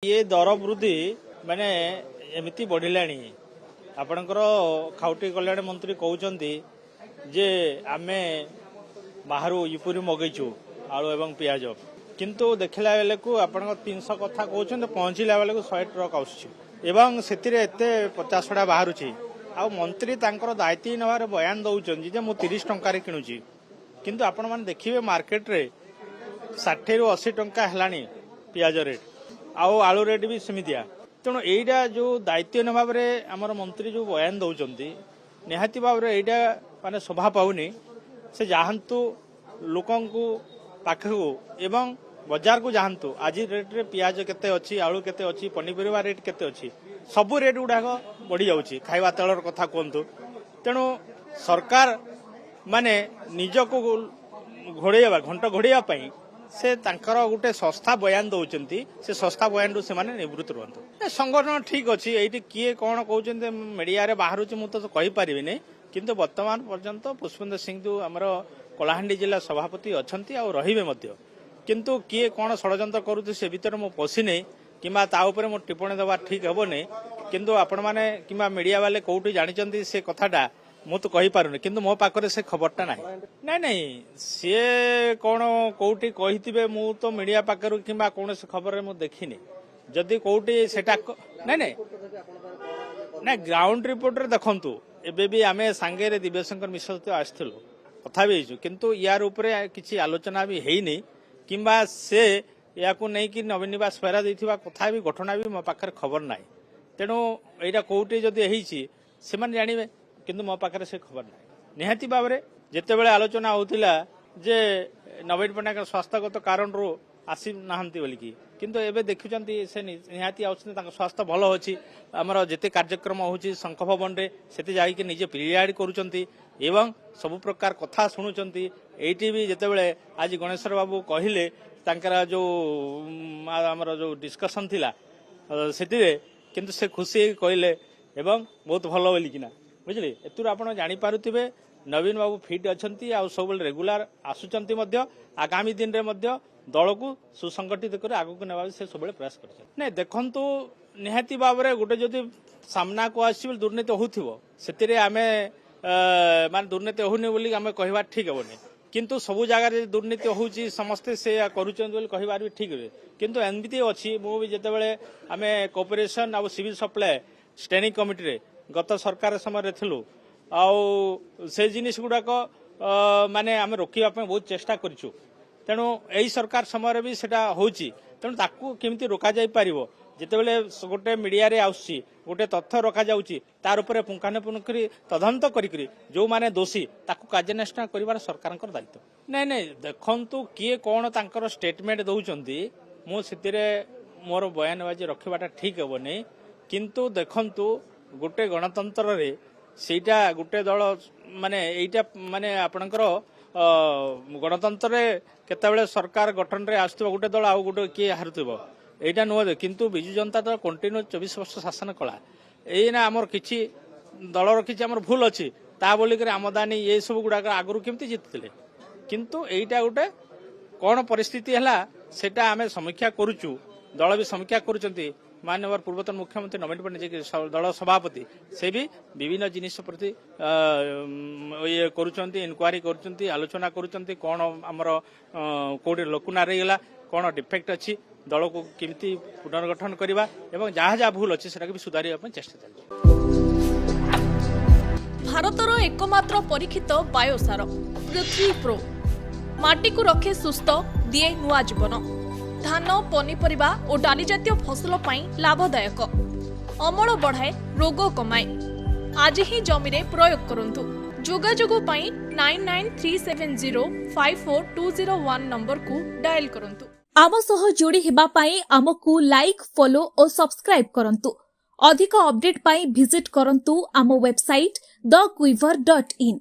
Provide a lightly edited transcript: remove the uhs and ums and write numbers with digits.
ये दर वृद्धि माने एमती बढ़िलानी आपणकर खाउटी कल्याण मंत्री कहते जे आमे बाहर यूपुरी मगैचु आलू एवं पियाज किंतु देखला बेले को आपण 300 कथा कहते पहुंचला बेले को 100 ट्रक आसुची से 50 बाहर आ मंत्री तांकर दायित्व नवार बयान दौरान जे मु 30 टंकार किणुची किंतु आपण माने देखिए मार्केट रे 60 ରୁ 80 टंका हेलानी पियाज रेट आउ आलू रेट भी सेमितिया तेणु एटा जो दायित्व न भाव आमर मंत्री जो बयान दौरान निहाती भाव एटा माने शोभा पाउनी से जाहतु लोकं पाखु एवं बाजार को जाहतु आज रेट रे पियाज केते अच्छी आलू केते अच्छी पनीपरिया रेट केते अच्छी सबू रेट गुड़ाक बढ़ी जाउची खाइबा तेलर कथा कहतु तेणु सरकार माने निजको घोड़ेवा घंट घोड़ेवा से तांकर गोटे संस्था बयान दौरान से संस्था बयान रु से निवृत्त रुहतु संगठन ठीक अच्छी ये किए कौन कहते मीडिया बाहर मुझे कही पारि नहीं किंतु वर्तमान पर्यंत पुष्पेंद्र सिंह जो आमर कलाहांडी जिला सभापति अच्छा रे किंतु किए कौन षड्यंत्र करुच्चे से भीतर मु पशि नहीं किंबा ता ऊपर मो टिप्पणी देवा ठीक हेब नहीं किंतु आपण मैंने किंबा मीडिया वाले कौटी जानते से कथाटा मु तो कही पारुनी किंतु मो पाखरे से खबरटा नहीं नहीं सी कौन कौटी कही मु तो मीडिया पाखर किंबा कौन खबर मु देखिनी जदि कौटी सेटा नहीं ना ग्राउंड रिपोर्ट रे देखंतु एबे भी आमे सांगे दिव्यशंकर मिश्र तो आसथिलु कथा भी किंतु यार ऊपर किसी आलोचना भी हेनी किंबा से या नहीं कि नवीन निवास फेरा देथिबा कथा भी घटना भी मो पाखर खबर ना तेणु यहाँ कौटी जदि से जानवे किंतु मो पाखरे से खबर ना निहाती भाव में जिते बड़े आलोचना होता जे नवीन पट्टनायक स्वास्थ्यगत कारण रू आसी नाहंती बोलिकी किंतु एबे देखुचंती से निहाती आउछन स्वास्थ्य भल अछि हमर जेते कार्यक्रम होछि शंख भवन रे सेते जाई के निजे पिलियाड करूचंती एवं सब प्रकार कथा सुनुचंती एटी भी जेते बेले आज गणेश्वर बाबू कहिले तांकर जो हमर जो डिस्कशन थिला सेतिरे किंतु से खुशी कहले एवं बहुत भल बोलिकिना बुझले एतुर आपण जानि पारुथिबे नवीन बाबू फिट अच्छी आ सब रेगुलार आसुचंती मध्य आगामी दिन रे मध्य दल को सुसंगठित कर आगक नेबा से सब प्रयास कर देखु निहाती भाव में गोटे जदि सामना को आस दुर्नीति होथिबो सेतिरे आमे माने दुर्नीति होनी बोली आमे कहवा ठीक हेबनी किंतु सबु जगह दुर्नीति होउची समस्ते से करूचन बोली कहबार भी ठीक हे किंतु एमती अछि मु भी जते बेले आमे कोऑपरेशन आ सिविल सप्लाई स्टैंडिंग कमिटी रे गत सरकार समय थिलु आउ से जिनिस गुड़ाक माने आमे रोकिबा पे बहुत चेष्टा करिछु तेणु यही सरकार समय भी सेटा होउची तेणु ताकू केमिति रोका जाई पारिबो जेते बेले गोटे मीडिया रे आउची गोटे तथ्य रखा जाउची तार ऊपर पुंखानुपुंख तदंत करी जो माने दोषी ताकू कार्यानुष्ठान करिवार सरकारकर दायित्व नहीं नहीं देखंतु किए कौन तांकर स्टेटमेंट दउचंती मु सेतिरे मोर बयानबाजी रखिबाटा ठीक हेबो नहीं किंतु देखंतु गोटे गणतंत्र रे सेटा गोटे दल माने एटा माने आपणकर गणतंत्र रे केतेबेले सरकार गठन रे आस्तबा गोटे दल आ गोटे किए हारुथिबो एटा नुह किंतु बिजु जनता दल कंटिन्यू 24 वर्ष शासन कला एना आमर किछि दलर किछि आमर भूल अछि ता बोली करे आमदानी ये सब गुडा आगरु केमती जितले किंतु एटा गोटे कोन परिस्थिति हला सेटा आमे समीक्षा करूचु दल भी समीक्षा करूचंती माननीय पूर्वतन मुख्यमंत्री नवीन पट्टनायक दल सभापति से भी विभिन्न जिनिस प्रति ये करुचंती इनक्वारी करुचंती आलोचना करुचंती कौन आमर कोडी लोकुना रहीगला कौन डिफेक्ट अच्छी दल को केमिति पुनर्गठन करवा एवं जहाँ जहाँ भूल अच्छी से भी सुधार चेष्टा चलती। भारतर एकमात्र परीक्षित बायोसार पृथ्वी प्रो माटी को रखे सुस्थ दिए नुआ जीवन धान पनीपरिबा और डाली जातीय फसल पाई लाभदायक अमल बढ़ाए रोग कमाए आज ही जमी रे प्रयोग करंतु जोगाजोग पाई 9937054201 नंबर को डायल करंतु। आम सह जोड़ी हेबा पाई आमको लाइक फॉलो और सब्सक्राइब करंतु। अधिक अपडेट पाई विजिट करंतु आम वेबसाइट thequiver.in।